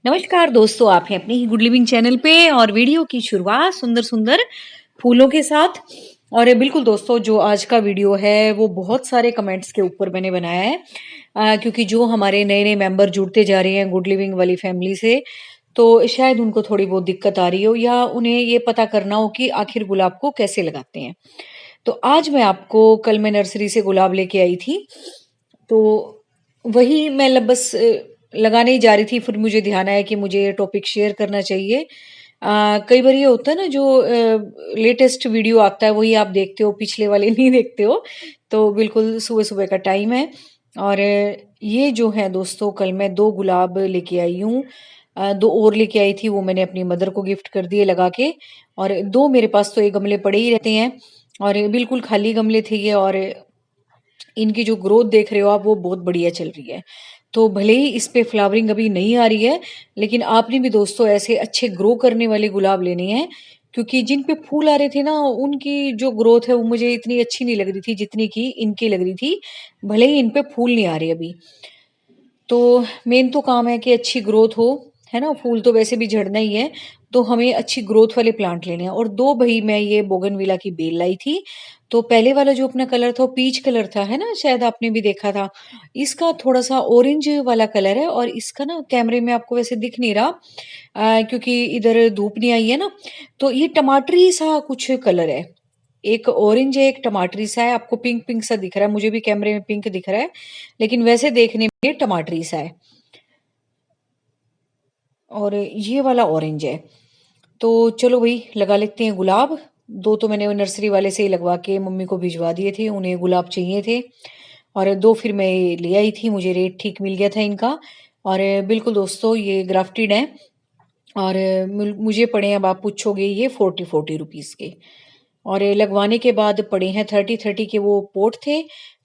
नमस्कार दोस्तों, आप हैं अपने ही गुड लिविंग चैनल पे और वीडियो की शुरुआत सुंदर सुंदर फूलों के साथ। और बिल्कुल दोस्तों, जो आज का वीडियो है वो बहुत सारे कमेंट्स के ऊपर मैंने बनाया है, क्योंकि जो हमारे नए नए मेंबर जुड़ते जा रहे हैं गुड लिविंग वाली फैमिली से, तो शायद उनको थोड़ी बहुत दिक्कत आ रही हो या उन्हें ये पता करना हो कि आखिर गुलाब को कैसे लगाते हैं। तो आज मैं आपको, कल मैं नर्सरी से गुलाब लेके आई थी, तो वही मैं बस लगाने ही जा रही थी, फिर मुझे ध्यान आया कि मुझे ये टॉपिक शेयर करना चाहिए। कई बार ये होता है ना, जो लेटेस्ट वीडियो आता है वही आप देखते हो, पिछले वाले नहीं देखते हो। तो बिल्कुल सुबह सुबह का टाइम है। और ये जो है दोस्तों, कल मैं 2 गुलाब लेके आई हूँ। 2 और लेके आई थी, वो मैंने अपनी मदर को गिफ्ट कर दिए लगा के। और 2 मेरे पास तो ये गमले पड़े ही रहते हैं, और बिल्कुल खाली गमले थे ये। और इनकी जो ग्रोथ देख रहे हो आप, वो बहुत बढ़िया चल रही है। तो भले ही इस पे फ्लावरिंग अभी नहीं आ रही है, लेकिन आपने भी दोस्तों ऐसे अच्छे ग्रो करने वाले गुलाब लेने हैं, क्योंकि जिन पे फूल आ रहे थे ना, उनकी जो ग्रोथ है वो मुझे इतनी अच्छी नहीं लग रही थी जितनी की इनकी लग रही थी। भले ही इन पे फूल नहीं आ रहे अभी। तो मेन तो काम है कि अच्छी ग्रोथ हो, है ना। फूल तो वैसे भी झड़ना ही है, तो हमें अच्छी ग्रोथ वाले प्लांट लेने हैं। और 2 भई मैं ये बोगनविला की बेल लाई थी। तो पहले वाला जो अपना कलर था वो पीच कलर था, है ना, शायद आपने भी देखा था। इसका थोड़ा-सा ऑरेंज वाला कलर है, और इसका ना कैमरे में आपको वैसे दिख नहीं रहा, क्योंकि इधर धूप नहीं आई है ना। तो ये टमाटरी सा कुछ कलर है। एक ऑरेंज है, एक टमाटरी सा है। आपको पिंक पिंक सा दिख रहा है, मुझे भी कैमरे में पिंक दिख रहा है, लेकिन वैसे देखने में ये टमाटरी सा है। और ये वाला ऑरेंज है। तो चलो भाई, लगा लेते हैं गुलाब। 2 तो मैंने वो नर्सरी वाले से ही लगवा के मम्मी को भिजवा दिए थे, उन्हें गुलाब चाहिए थे। और 2 फिर मैं ले आई थी, मुझे रेट ठीक मिल गया था इनका। और बिल्कुल दोस्तों, ये ग्राफ्टेड है। और मुझे पड़े हैं, अब आप पूछोगे, ये 40-40 रुपीस के। और ये लगवाने के बाद पड़े हैं 30-30 के, वो पोर्ट थे।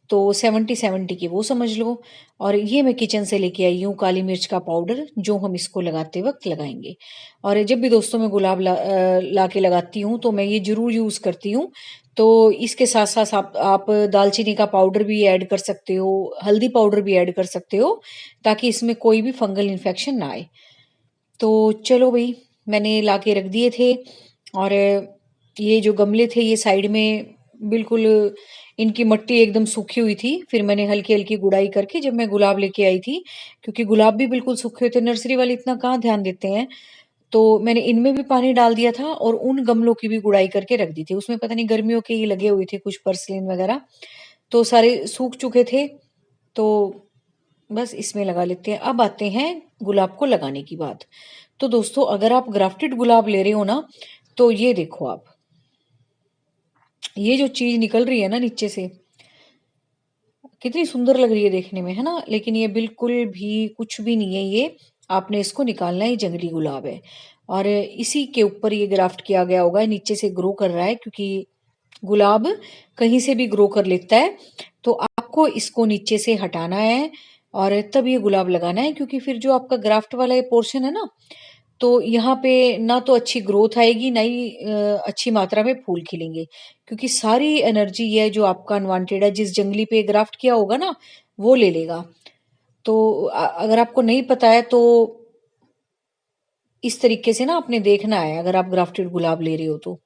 तो 70-70 के वो समझ लो। और ये मैं किचन से लेके आई हूँ काली मिर्च का पाउडर, जो हम इसको लगाते वक्त लगाएंगे। और जब भी दोस्तों मैं गुलाब ला के लगाती हूँ, तो मैं ये जरूर यूज करती हूँ। तो इसके साथ साथ आप दालचीनी का पाउडर भी ऐड कर सकते हो, हल्दी पाउडर भी ऐड कर सकते हो, ताकि इसमें कोई भी फंगल इन्फेक्शन ना आए। तो चलो भाई, मैंने लाके रख दिए थे। और ये जो गमले थे ये साइड में, बिल्कुल इनकी मट्टी एकदम सूखी हुई थी। फिर मैंने हल्की हल्की गुड़ाई करके जब मैं गुलाब लेके आई थी, क्योंकि गुलाब भी बिल्कुल सूखे हुए थे, नर्सरी वाले इतना कहाँ ध्यान देते हैं। तो मैंने इनमें भी पानी डाल दिया था, और उन गमलों की भी गुड़ाई करके रख दी थी। उसमें पता नहीं गर्मियों के ही लगे हुए थे कुछ पर्सलिन वगैरह, तो सारे सूख चुके थे। तो बस इसमें लगा लेते हैं। अब आते हैं गुलाब को लगाने की बात। तो दोस्तों, अगर आप ग्राफ्टेड गुलाब ले रहे हो ना, तो ये देखो आप, ये जो चीज निकल रही है ना नीचे से, कितनी सुंदर लग रही है देखने में, है ना। लेकिन ये बिल्कुल भी कुछ भी नहीं है ये। आपने इसको निकालना है, ये जंगली गुलाब है। और इसी के ऊपर ये ग्राफ्ट किया गया होगा, नीचे से ग्रो कर रहा है, क्योंकि गुलाब कहीं से भी ग्रो कर लेता है। तो आपको इसको नीचे से हटाना है, और तब ये गुलाब लगाना है, क्योंकि फिर जो आपका ग्राफ्ट वाला ये पोर्शन है ना, तो यहाँ पे ना तो अच्छी ग्रोथ आएगी, ना ही अच्छी मात्रा में फूल खिलेंगे। क्योंकि सारी एनर्जी है जो आपका अनवांटेड है, जिस जंगली पे ग्राफ्ट किया होगा ना, वो ले लेगा। तो अगर आपको नहीं पता है, तो इस तरीके से ना आपने देखना है, अगर आप ग्राफ्टेड गुलाब ले रहे हो तो।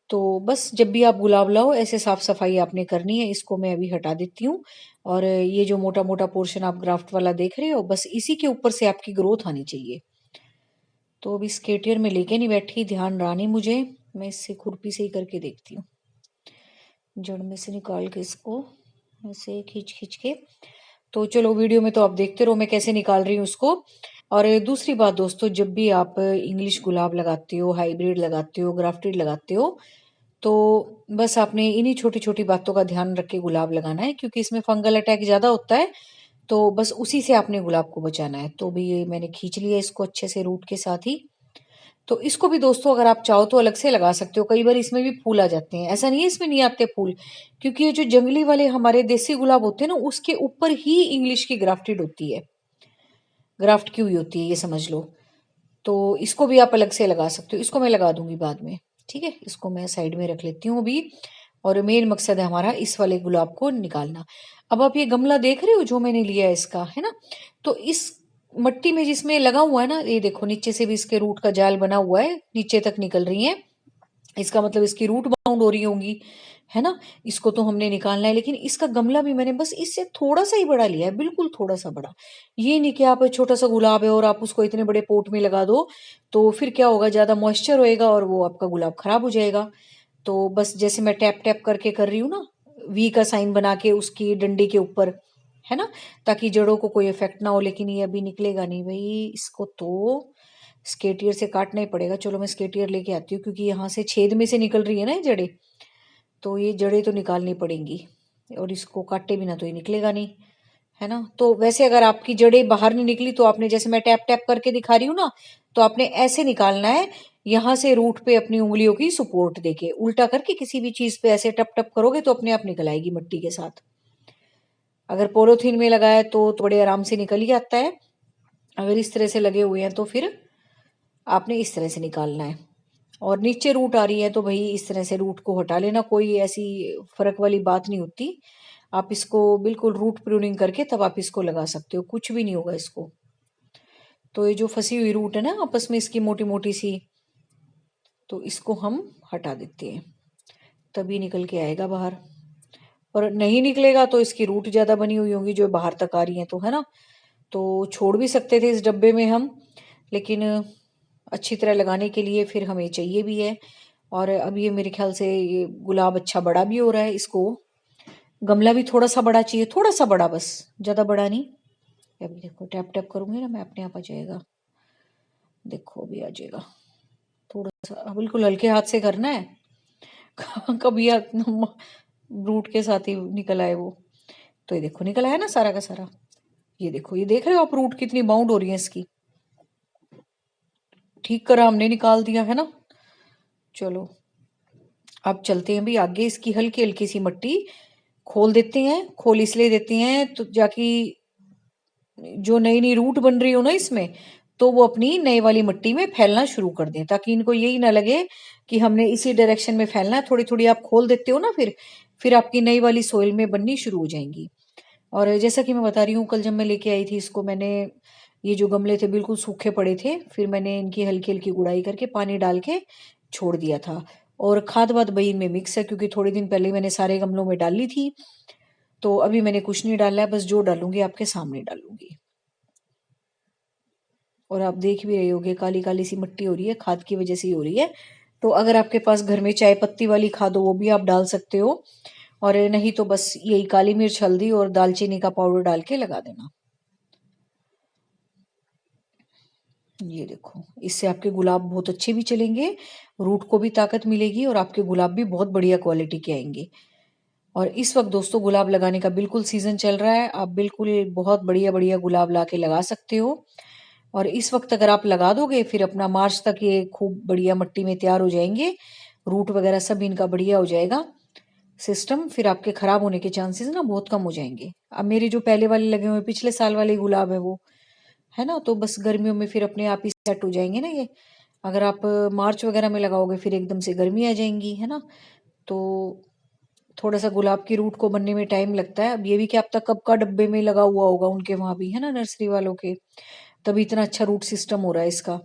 तो बस जब भी आप गुलाब लाओ, ऐसे साफ सफाई आपने करनी है। इसको मैं अभी हटा देती हूँ। और ये जो मोटा मोटा पोर्शन आप ग्राफ्ट वाला देख रहे हो, बस इसी के ऊपर से आपकी ग्रोथ आनी चाहिए। तो अभी स्केटियर में लेके नहीं बैठी, ध्यान रहा नहीं मुझे। मैं इससे खुरपी से ही करके देखती हूँ, जड़ में से निकाल के इसको ऐसे खींच खींच के। तो चलो, वीडियो में तो आप देखते रहो मैं कैसे निकाल रही हूँ उसको। और दूसरी बात दोस्तों, जब भी आप इंग्लिश गुलाब लगाते हो, हाइब्रिड लगाते हो, ग्राफ्टेड लगाते हो, तो बस आपने इन्हीं छोटी छोटी बातों का ध्यान रख के गुलाब लगाना है, क्योंकि इसमें फंगल अटैक ज्यादा होता है। तो बस उसी से आपने गुलाब को बचाना है। तो भी ये मैंने खींच लिया इसको अच्छे से रूट के साथ ही। तो इसको भी दोस्तों, अगर आप चाहो तो अलग से लगा सकते हो, कई बार इसमें भी फूल आ जाते हैं, ऐसा नहीं है इसमें नहीं आते फूल। क्योंकि ये जो जंगली वाले हमारे देसी गुलाब होते हैं ना, उसके ऊपर ही इंग्लिश की ग्राफ्टेड होती है, ग्राफ्ट की हुई होती है, ये समझ लो। तो इसको भी आप अलग से लगा सकते हो, इसको मैं लगा दूंगी बाद में। ठीक है, इसको मैं साइड में रख लेती हूँ अभी। और मेन मकसद है हमारा इस वाले गुलाब को निकालना। अब आप ये गमला देख रहे हो जो मैंने लिया है इसका, है ना। तो इस मट्टी में जिसमें लगा हुआ है ना, ये देखो नीचे से भी इसके रूट का जाल बना हुआ है, नीचे तक निकल रही है। इसका मतलब इसकी रूट बाउंड हो रही होंगी, है ना। इसको तो हमने निकालना है, लेकिन इसका गमला भी मैंने बस इससे थोड़ा सा ही बड़ा लिया है, बिल्कुल थोड़ा सा बड़ा। ये नहीं कि आप छोटा सा गुलाब है और आप उसको इतने बड़े पोट में लगा दो, तो फिर क्या होगा, ज्यादा मॉइस्चर होएगा और वो आपका गुलाब खराब हो जाएगा। तो बस जैसे मैं टैप टैप करके कर रही हूँ ना, वी का साइन बना के उसकी डंडी के ऊपर, है ना, ताकि जड़ों को कोई इफेक्ट ना हो। लेकिन ये अभी निकलेगा नहीं भाई, इसको तो स्केटियर से काटना ही पड़ेगा। चलो मैं स्केटियर लेके आती हूँ, क्योंकि यहाँ से छेद में से निकल रही है ना ये जड़ें, तो ये जड़ें तो निकालनी पड़ेंगी, और इसको काटे बिना तो ये निकलेगा नहीं, है ना। तो वैसे अगर आपकी जड़ें बाहर नहीं निकली, तो आपने जैसे मैं टैप टैप करके दिखा रही हूँ ना, तो आपने ऐसे निकालना है, यहाँ से रूट पे अपनी उंगलियों की सपोर्ट देके उल्टा करके किसी भी चीज पे ऐसे टप टप करोगे तो अपने आप निकल आएगी मट्टी के साथ। अगर पोलोथीन में लगा है तो बड़े आराम से निकल ही आता है। अगर इस तरह से लगे हुए हैं तो फिर आपने इस तरह से निकालना है। और नीचे रूट आ रही है तो भाई इस तरह से रूट को हटा लेना, कोई ऐसी फर्क वाली बात नहीं होती। आप इसको बिल्कुल रूट प्रूनिंग करके तब आप इसको लगा सकते हो, कुछ भी नहीं होगा इसको। तो ये जो फंसी हुई रूट है ना आपस में इसकी मोटी मोटी सी, तो इसको हम हटा देते हैं, तभी निकल के आएगा बाहर। और नहीं निकलेगा तो इसकी रूट ज्यादा बनी हुई होंगी जो बाहर तक आ रही है, तो है ना। तो छोड़ भी सकते थे इस डब्बे में हम, लेकिन अच्छी तरह लगाने के लिए फिर हमें चाहिए भी है। और अब ये मेरे ख्याल से ये गुलाब अच्छा बड़ा भी हो रहा है, इसको गमला भी थोड़ा सा बड़ा चाहिए, थोड़ा सा बड़ा बस, ज्यादा बड़ा नहीं। अभी देखो टैप टैप करूंगी ना मैं, अपने आप आ जाएगा, देखो अभी आ जाएगा। थोड़ा सा बिल्कुल हल्के हाथ से करना है कभी रूट के साथ ही निकल आए वो। तो ये देखो निकल आया ना सारा का सारा। ये देखो, ये देख रहे हो आप रूट कितनी बाउंड हो रही है इसकी, ठीक करा हमने, निकाल दिया है ना। चलो अब चलते हैं भी आगे, इसकी हल्की हल्की सी मट्टी खोल देते हैं। खोल इसलिए देते हैं तो जाकि जो नई नई रूट बन रही हो ना इसमें, तो वो अपनी नई वाली मिट्टी में फैलना शुरू कर दें, ताकि इनको यही ना लगे कि हमने इसी डायरेक्शन में फैलना है। थोड़ी थोड़ी आप खोल देते हो ना, फिर आपकी नई वाली सोइल में बननी शुरू हो जाएंगी। और जैसा कि मैं बता रही हूँ, कल जब मैं लेके आई थी इसको, मैंने ये जो गमले थे बिल्कुल सूखे पड़े थे, फिर मैंने इनकी हल्की हल्की गुड़ाई करके पानी डाल के छोड़ दिया था। और खाद वाद भाई इनमें मिक्स है, क्योंकि थोड़े दिन पहले मैंने सारे गमलों में डाली थी। तो अभी मैंने कुछ नहीं डाला है, बस जो डालूंगी आपके सामने डालूंगी। और आप देख भी रहे होगे काली काली सी मिट्टी हो रही है, खाद की वजह से ही हो रही है। तो अगर आपके पास घर में चाय पत्ती वाली खाद हो वो भी आप डाल सकते हो, और नहीं तो बस यही काली मिर्च हल्दी और दालचीनी का पाउडर डाल के लगा देना। ये देखो, इससे आपके गुलाब बहुत अच्छे भी चलेंगे, रूट को भी ताकत मिलेगी, और आपके गुलाब भी बहुत बढ़िया क्वालिटी के आएंगे। और इस वक्त दोस्तों गुलाब लगाने का बिल्कुल सीजन चल रहा है, आप बिल्कुल बहुत बढ़िया बढ़िया गुलाब ला के लगा सकते हो। और इस वक्त अगर आप लगा दोगे, फिर अपना मार्च तक ये खूब बढ़िया मिट्टी में तैयार हो जाएंगे, रूट वगैरह सब इनका बढ़िया हो जाएगा सिस्टम, फिर आपके खराब होने के चांसेस ना बहुत कम हो जाएंगे। अब मेरे जो पहले वाले लगे हुए पिछले साल वाले गुलाब है वो, है ना, तो बस गर्मियों में फिर अपने आप ही सेट हो जाएंगे ना ये। अगर आप मार्च वगैरह में लगाओगे फिर एकदम से गर्मी आ जाएंगी, है ना। तो थोड़ा सा गुलाब की रूट को बनने में टाइम लगता है। अब ये भी क्या अब तक कब का डब्बे में लगा हुआ होगा उनके वहां भी, है ना, नर्सरी वालों के, तभी इतना अच्छा रूट सिस्टम हो रहा है इसका।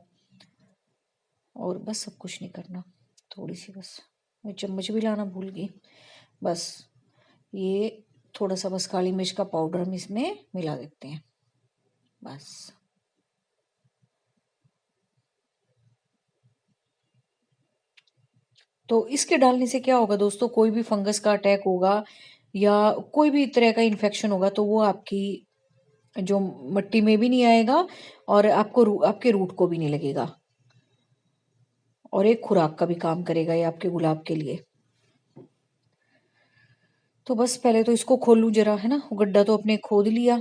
और बस सब कुछ नहीं करना, थोड़ी सी बस, मैं चम्मच भी लाना भूल गई। बस ये थोड़ा सा बस काली मिर्च का पाउडर हम इसमें मिला देते हैं, बस। तो इसके डालने से क्या होगा दोस्तों, कोई भी फंगस का अटैक होगा या कोई भी तरह का इन्फेक्शन होगा तो वो आपकी जो मिट्टी में भी नहीं आएगा, और आपके रूट को भी नहीं लगेगा, और एक खुराक का भी काम करेगा ये आपके गुलाब के लिए। तो बस पहले तो इसको खोलूं जरा, है ना, गड्ढा तो अपने खोद लिया।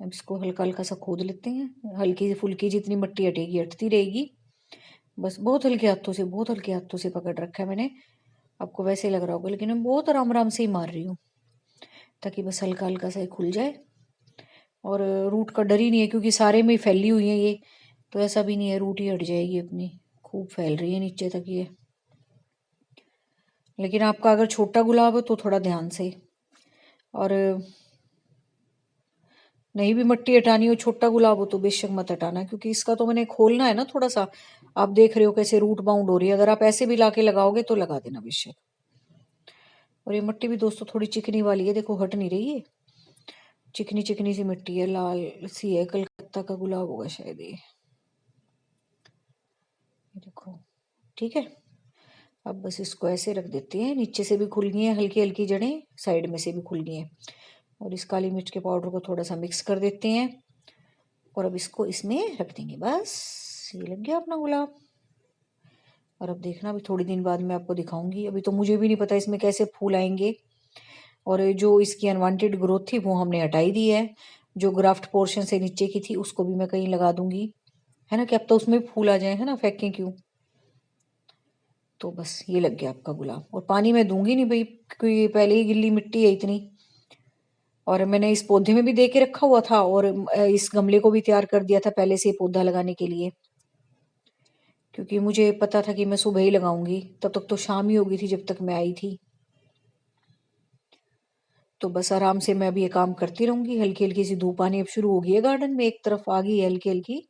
अब इसको हल्का हल्का सा खोद लेते हैं, हल्की फुल्की जितनी मिट्टी हटेगी हटती रहेगी। बस बहुत हल्के हाथों से, बहुत हल्के हाथों से पकड़ रखा है मैंने, आपको वैसे ही लग रहा होगा, लेकिन मैं बहुत आराम आराम से ही मार रही हूँ, ताकि बस हल्का हल्का सा ही खुल जाए। और रूट का डर ही नहीं है, क्योंकि सारे में फैली हुई है ये, तो ऐसा भी नहीं है रूट ही हट जाएगी अपनी, खूब फैल रही है नीचे तक ये। लेकिन आपका अगर छोटा गुलाब हो तो थोड़ा ध्यान से। और नहीं भी मिट्टी हटानी हो, छोटा गुलाब हो तो बेशक मत हटाना, क्योंकि इसका तो मैंने खोलना है ना थोड़ा सा। आप देख रहे हो कैसे रूट बाउंड हो रही है, अगर आप ऐसे भी लाके लगाओगे तो लगा देना बेशक। और ये मिट्टी भी दोस्तों थोड़ी चिकनी वाली है, देखो हट नहीं रही है, चिकनी चिकनी सी मिट्टी है, लाल सी है, कलकत्ता का गुलाब होगा शायद ये देखो। ठीक है, अब बस इसको ऐसे रख देते हैं, नीचे से भी खुल गई है हल्की हल्की जड़ें, साइड में से भी खुल गई हैं। और इस काली मिर्च के पाउडर को थोड़ा सा मिक्स कर देते हैं और अब इसको इसमें रख देंगे, बस ये लग गया अपना गुलाब। और अब देखना, अभी थोड़ी दिन बाद मैं आपको दिखाऊंगी, अभी तो मुझे भी नहीं पता इसमें कैसे फूल आएंगे। और जो इसकी अनवांटेड ग्रोथ थी वो हमने हटाई दी है, जो ग्राफ्ट पोर्शन से नीचे की थी उसको भी मैं कहीं लगा दूंगी, है ना, कि अब तो उसमें फूल आ जाए, है ना, फेंकें क्यों। तो बस ये लग गया आपका गुलाब। और पानी मैं दूंगी नहीं भाई, क्योंकि ये पहले ही गिल्ली मिट्टी है इतनी, और मैंने इस पौधे में भी दे के रखा हुआ था, और इस गमले को भी तैयार कर दिया था पहले से पौधा लगाने के लिए, क्योंकि मुझे पता था कि मैं सुबह ही लगाऊंगी, तब तक तो शाम ही हो गई थी जब तक मैं आई थी। तो बस आराम से मैं अभी ये काम करती रहूंगी, हल्की हल्की सी धूप आनी अब शुरू हो गई है गार्डन में, एक तरफ आ गई है हल्की हल्की।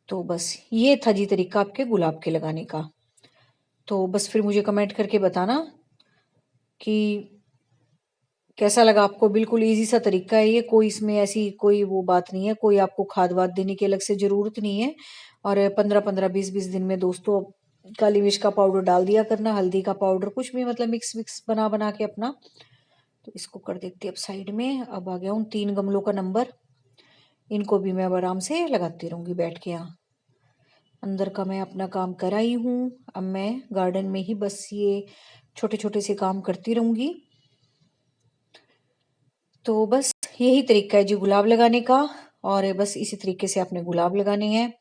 तो बस ये था जी तरीका आपके गुलाब के लगाने का। तो बस फिर मुझे कमेंट करके बताना कि कैसा लगा आपको। बिल्कुल इजी सा तरीका है ये, कोई इसमें ऐसी कोई वो बात नहीं है, कोई आपको खाद वाद देने की अलग से जरूरत नहीं है। और 15-15 20-20 दिन में दोस्तों काली मिर्च का पाउडर डाल दिया करना, हल्दी का पाउडर, कुछ भी मतलब मिक्स मिक्स बना बना के अपना। तो इसको कर देती अब साइड में। अब आ गया उन 3 गमलों का नंबर, इनको भी मैं अब आराम से लगाती रहूंगी बैठ के। यहाँ अंदर का मैं अपना काम कर आई हूँ, अब मैं गार्डन में ही बस ये छोटे छोटे से काम करती रहूंगी। तो बस यही तरीका है जी गुलाब लगाने का, और बस इसी तरीके से आपने गुलाब लगाने हैं।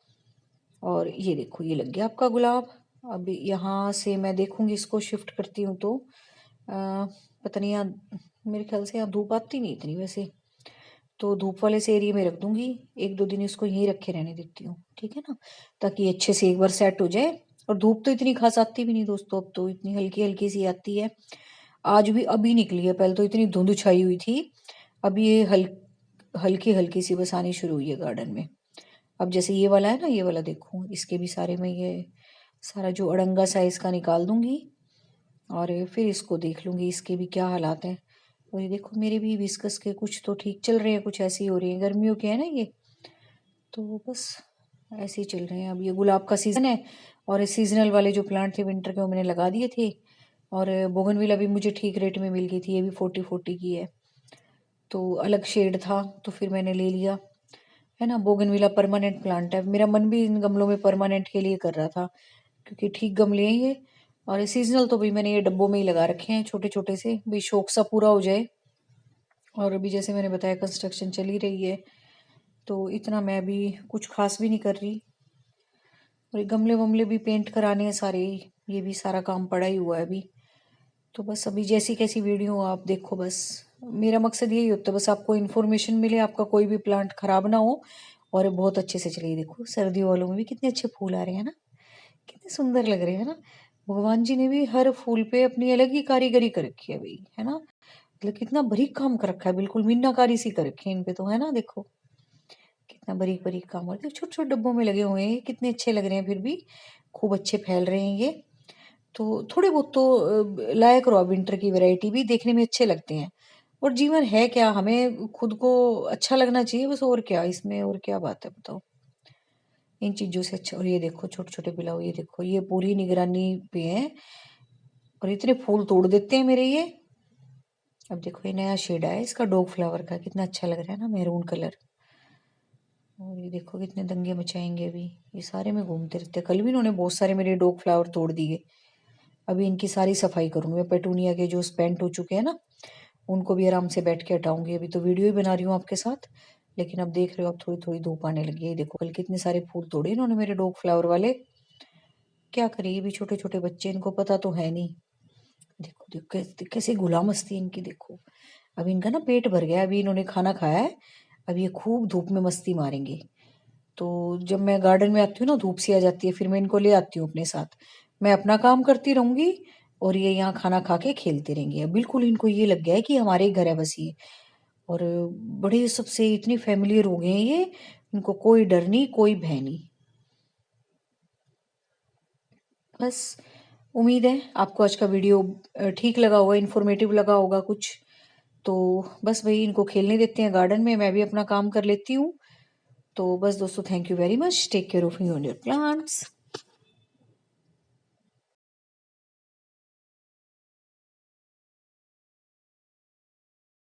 और ये देखो ये लग गया आपका गुलाब। अब यहाँ से मैं देखूंगी, इसको शिफ्ट करती हूँ तो पता नहीं, यहाँ मेरे ख्याल से यहाँ धूप आती नहीं इतनी वैसे, तो धूप वाले से एरिया में रख दूंगी, 1-2 दिन इसको यहीं रखे रहने देती हूँ, ठीक है ना, ताकि अच्छे से एक बार सेट हो जाए। और धूप तो इतनी खास आती भी नहीं दोस्तों, अब तो इतनी हल्की हल्की सी आती है। आज भी अभी निकली है, पहले तो इतनी धुंध छाई हुई थी, अब ये हल्की हल्की सी बस आनी शुरू हुई है गार्डन में। अब जैसे ये वाला है ना, ये वाला देखो, इसके भी सारे में ये सारा जो अड़ंगा सा इसका निकाल दूंगी, और फिर इसको देख लूंगी इसके भी क्या हालात हैं। और ये देखो मेरे भी विस्कस के कुछ तो ठीक चल रहे हैं, कुछ ऐसे ही हो रही है, गर्मियों के है ना ये, तो बस ऐसे ही चल रहे हैं। अब ये गुलाब का सीजन है, और सीजनल वाले जो प्लांट थे विंटर के वो मैंने लगा दिए थे। और बोगनविला भी मुझे ठीक रेट में मिल गई थी, ये भी 40-40 की है, तो अलग शेड था तो फिर मैंने ले लिया, है ना। बोगनविला परमानेंट प्लांट है, मेरा मन भी इन गमलों में परमानेंट के लिए कर रहा था, क्योंकि ठीक गमले हैं ये। और सीजनल तो भी मैंने ये डब्बों में ही लगा रखे हैं छोटे छोटे से, भी शौक सा पूरा हो जाए। और अभी जैसे मैंने बताया कंस्ट्रक्शन चली रही है, तो इतना मैं भी कुछ खास भी नहीं कर रही। और ये गमले वमले भी पेंट कराने हैं सारे, ये भी सारा काम पड़ा ही हुआ है अभी। तो बस अभी जैसी कैसी वीडियो आप देखो, बस मेरा मकसद यही होता है, बस आपको इन्फॉर्मेशन मिले, आपका कोई भी प्लांट खराब ना हो और बहुत अच्छे से चले। देखो सर्दियों वालों में भी कितने अच्छे फूल आ रहे हैं ना, कितने सुंदर लग रहे हैं ना। भगवान जी ने भी हर फूल पे अपनी अलग ही कारीगरी कर रखी है भाई, है ना, मतलब कितना बारीक काम कर रखा है, बिल्कुल मीनाकारी सी कर रखी है इन पे तो, है ना। देखो कितना बारीक बारीक काम, और छोटे छोटे डब्बों में लगे हुए हैं, कितने अच्छे लग रहे हैं, फिर भी खूब अच्छे फैल रहे हैं ये। तो थोड़े बहुत तो लाया करो आप, विंटर की वैरायटी भी देखने में अच्छे लगते हैं। और जीवन है क्या, हमें खुद को अच्छा लगना चाहिए बस, और क्या इसमें, और क्या बात है बताओ, इन चीजों से अच्छा। और ये देखो छोटे छोटे पिलाओ, ये देखो ये पूरी निगरानी पे है, और इतने फूल तोड़ देते हैं मेरे ये। अब देखो ये नया शेड आया इसका डॉग फ्लावर का, कितना अच्छा लग रहा है ना, मैरून कलर। और ये देखो कितने दंगे मचाएंगे अभी, ये सारे में घूमते रहते हैं। कल भी इन्होंने बहुत सारे मेरे डॉग फ्लावर तोड़ दिए। अभी इनकी सारी सफाई करूंगी मैं, पेटूनिया के जो स्पेंट हो चुके हैं ना, उनको भी आराम से बैठ के हटाऊंगी। अभी तो वीडियो ही बना रही हूँ आपके साथ, लेकिन अब देख रहे हो आप थोड़ी थोड़ी धूप आने लगी है। देखो कल कितने सारे फूल तोड़े इन्होंने मेरे डॉग फ्लावर वाले। क्या करें, ये भी छोटे छोटे बच्चे, इनको पता तो है नहीं। देखो देखो कैसे गुलाम मस्ती इनकी, देखो अब इनका ना पेट भर गया, अभी इन्होंने खाना खाया है, अब ये खूब धूप में मस्ती मारेंगे। तो जब मैं गार्डन में आती हूँ ना, धूप सी आ जाती है, फिर मैं इनको ले आती हूँ अपने साथ, मैं अपना काम करती रहूंगी और ये यहाँ खाना खा के खेलते रहेंगे। अब बिल्कुल इनको ये लग गया है कि हमारे ही घर है बस ये। और बड़े सबसे इतनी फैमिलियर हो गए हैं ये, इनको कोई डर नहीं, कोई भय नहीं। बस उम्मीद है आपको आज का वीडियो ठीक लगा होगा, इन्फॉर्मेटिव लगा होगा कुछ। तो बस भाई इनको खेलने देते हैं गार्डन में, मैं भी अपना काम कर लेती हूँ। तो बस दोस्तों, thank you very much, take care of you and your plants.